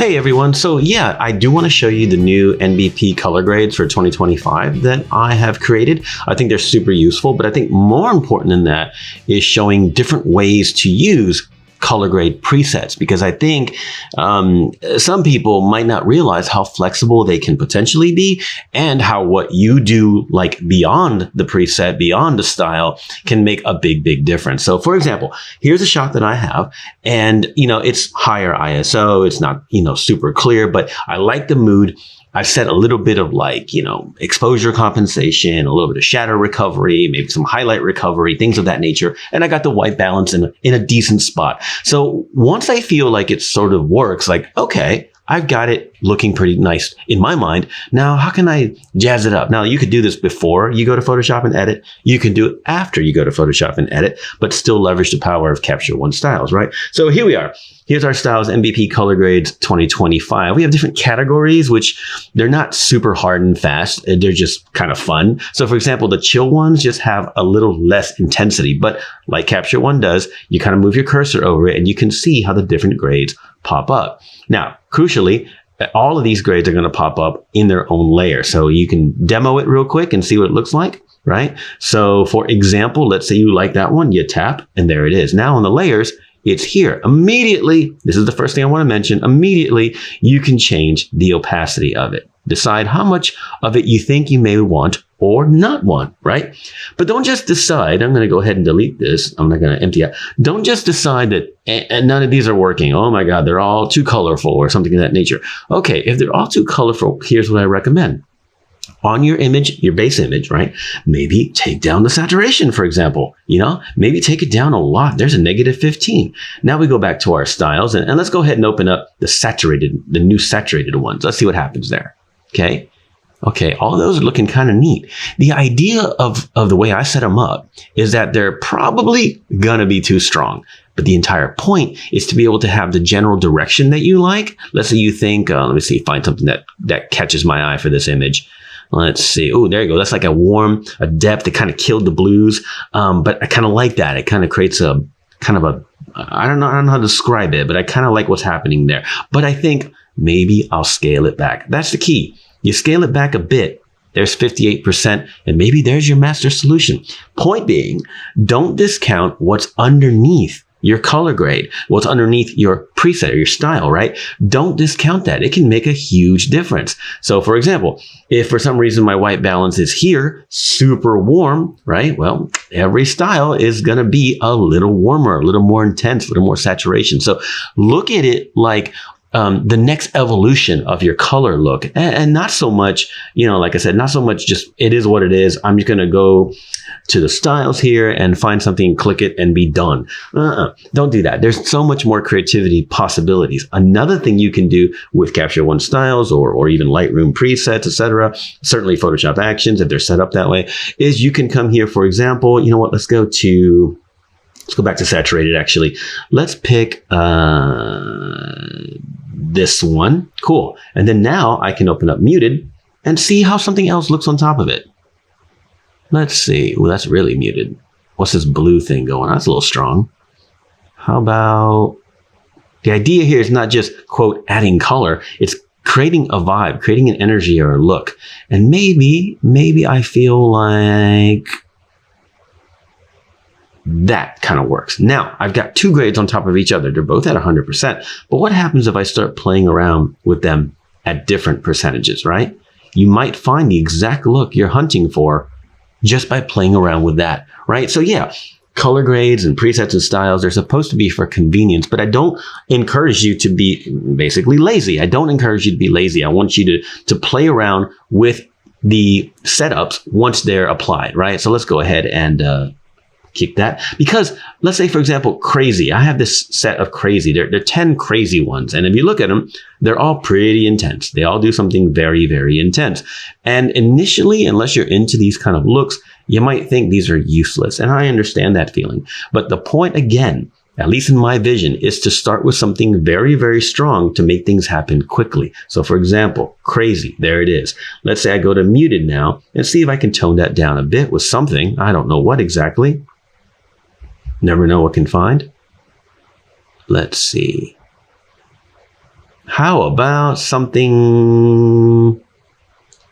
Hey everyone, so yeah, I do want to show you the new NBP color grades for 2025 that I have created. I think they're super useful, but I think more important than that is showing different ways to use color grade presets, because I think some people might not realize how flexible they can potentially be and how what you do like beyond the preset, beyond the style, can make a big difference. So for example, here's a shot that I have, and it's higher ISO, it's not super clear, but I like the mood. I set a little bit of exposure compensation, a little bit of shadow recovery, maybe some highlight recovery, things of that nature. And I got the white balance in a decent spot. So once I feel like it sort of works, like, okay, I've got it looking pretty nice in my mind. Now, how can I jazz it up? Now, you could do this before you go to Photoshop and edit. You can do it after you go to Photoshop and edit, but still leverage the power of Capture One Styles, right? So here we are. Here's our Styles NBP Color Grades 2025. We have different categories, which they're not super hard and fast. They're just kind of fun. So for example, the chill ones just have a little less intensity, but like Capture One does, you kind of move your cursor over it and you can see how the different grades pop up. Now, crucially, all of these grades are going to pop up in their own layer. So you can demo it real quick and see what it looks like, right? So for example, let's say you like that one, you tap and there it is. Now on the layers, it's here. Immediately, this is the first thing I want to mention, immediately you can change the opacity of it. Decide how much of it you think you may want or not want, right? But don't just decide, I'm going to go ahead and delete this. I'm not going to empty out. Don't just decide that and none of these are working. Oh my God, they're all too colorful or something of that nature. Okay, if they're all too colorful, here's what I recommend. On your image, your base image, right? Maybe take down the saturation, for example. Maybe take it down a lot. There's a -15. Now we go back to our styles and let's go ahead and open up the new saturated ones. Let's see what happens there. Okay, all those are looking kind of neat. The idea of the way I set them up is that they're probably gonna be too strong. But the entire point is to be able to have the general direction that you like. Let's say you think, let me see, find something that catches my eye for this image. Let's see. Oh, there you go. That's like a depth that kind of killed the blues. But I kind of like that. It kind of creates I don't know how to describe it, but I kind of like what's happening there. But I think maybe I'll scale it back. That's the key. You scale it back a bit. There's 58%, and maybe there's your master solution. Point being, don't discount what's underneath your color grade, what's underneath your preset or your style, right? Don't discount that. It can make a huge difference. So for example, if for some reason my white balance is here, super warm, right? Well, every style is going to be a little warmer, a little more intense, a little more saturation. So look at it like the next evolution of your color look, and not so much, like I said, not so much just it is what it is. I'm just going to go to the styles here and find something, click it and be done. Don't do that. There's so much more creativity possibilities. Another thing you can do with Capture One Styles or even Lightroom presets, etc., certainly Photoshop Actions if they're set up that way, is you can come here, for example, let's go back to saturated actually. Let's pick this one. Cool. And then now I can open up muted and see how something else looks on top of it. Let's see. Well, that's really muted. What's this blue thing going on? That's a little strong. How about the idea here is not just, quote, adding color. It's creating a vibe, creating an energy or a look. And maybe I feel like that kind of works. Now, I've got two grades on top of each other. They're both at 100%. But what happens if I start playing around with them at different percentages, right? You might find the exact look you're hunting for just by playing around with that, right? So yeah, color grades and presets and styles, they're supposed to be for convenience, but I don't encourage you to be basically lazy. I don't encourage you to be lazy. I want you to play around with the setups once they're applied, right? So let's go ahead and keep that, because let's say, for example, crazy. I have this set of crazy. They're 10 crazy ones. And if you look at them, they're all pretty intense. They all do something very intense. And initially, unless you're into these kind of looks, you might think these are useless. And I understand that feeling. But the point, again, at least in my vision, is to start with something very strong to make things happen quickly. So for example, crazy, there it is. Let's say I go to muted now and see if I can tone that down a bit with something. I don't know what exactly. Never know what can find. Let's see. How about something,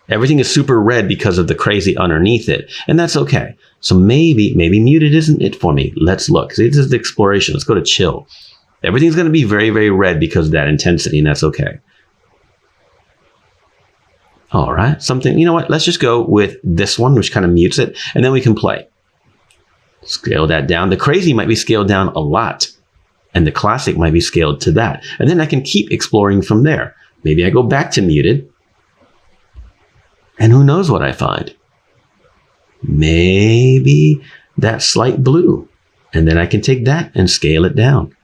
everything is super red because of the crazy underneath it, and that's okay. So maybe muted isn't it for me. Let's look. See, this is the exploration. Let's go to chill. Everything's going to be very, very red because of that intensity, and that's okay. All right, something, you know what? Let's just go with this one, which kind of mutes it, and then we can play. Scale that down. The crazy might be scaled down a lot, and the classic might be scaled to that. And then I can keep exploring from there. Maybe I go back to muted, and who knows what I find? Maybe that slight blue, and then I can take that and scale it down.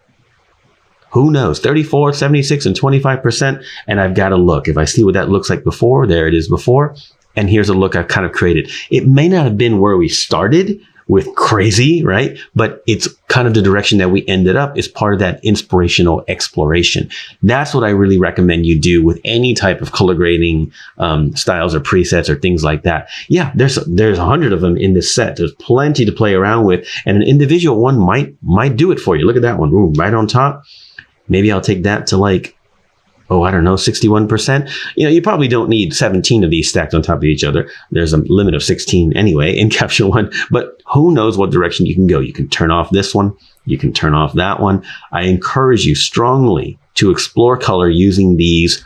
Who knows? 34, 76, and 25%. And I've got to look. If I see what that looks like before, there it is before. And here's a look I've kind of created. It may not have been where we started with crazy, right? But it's kind of the direction that we ended up is part of that inspirational exploration. That's what I really recommend you do with any type of color grading styles or presets or things like that. Yeah, there's 100 of them in this set. There's plenty to play around with, and an individual one might do it for you. Look at that one. Ooh, right on top. Maybe I'll take that to like, oh, I don't know, 61%. You know, you probably don't need 17 of these stacked on top of each other. There's a limit of 16 anyway in Capture One, but who knows what direction you can go. You can turn off this one. You can turn off that one. I encourage you strongly to explore color using these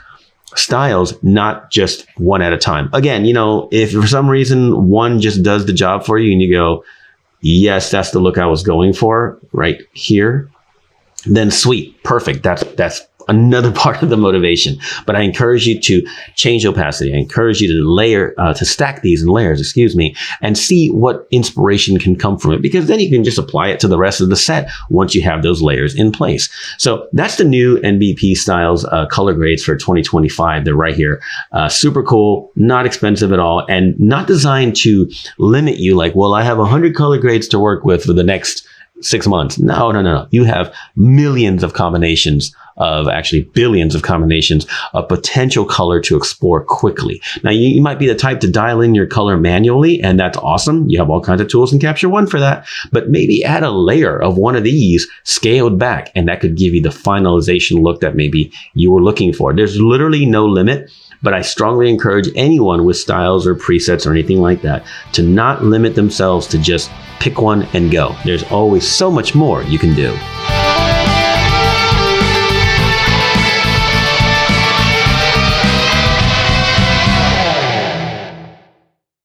styles, not just one at a time. Again, you know, if for some reason one just does the job for you and you go, yes, that's the look I was going for right here, then sweet, perfect. That's another part of the motivation. But I encourage you to change opacity. I encourage you to stack these in layers, and see what inspiration can come from it, because then you can just apply it to the rest of the set once you have those layers in place. So that's the new NBP Styles color grades for 2025. They're right here. Super cool, not expensive at all, and not designed to limit you like, well, I have 100 color grades to work with for the next 6 months. No. You have millions of combinations actually billions of combinations of potential color to explore quickly. Now, you might be the type to dial in your color manually, and that's awesome. You have all kinds of tools in Capture One for that, but maybe add a layer of one of these scaled back, and that could give you the finalization look that maybe you were looking for. There's literally no limit, but I strongly encourage anyone with styles or presets or anything like that to not limit themselves to just pick one and go. There's always so much more you can do.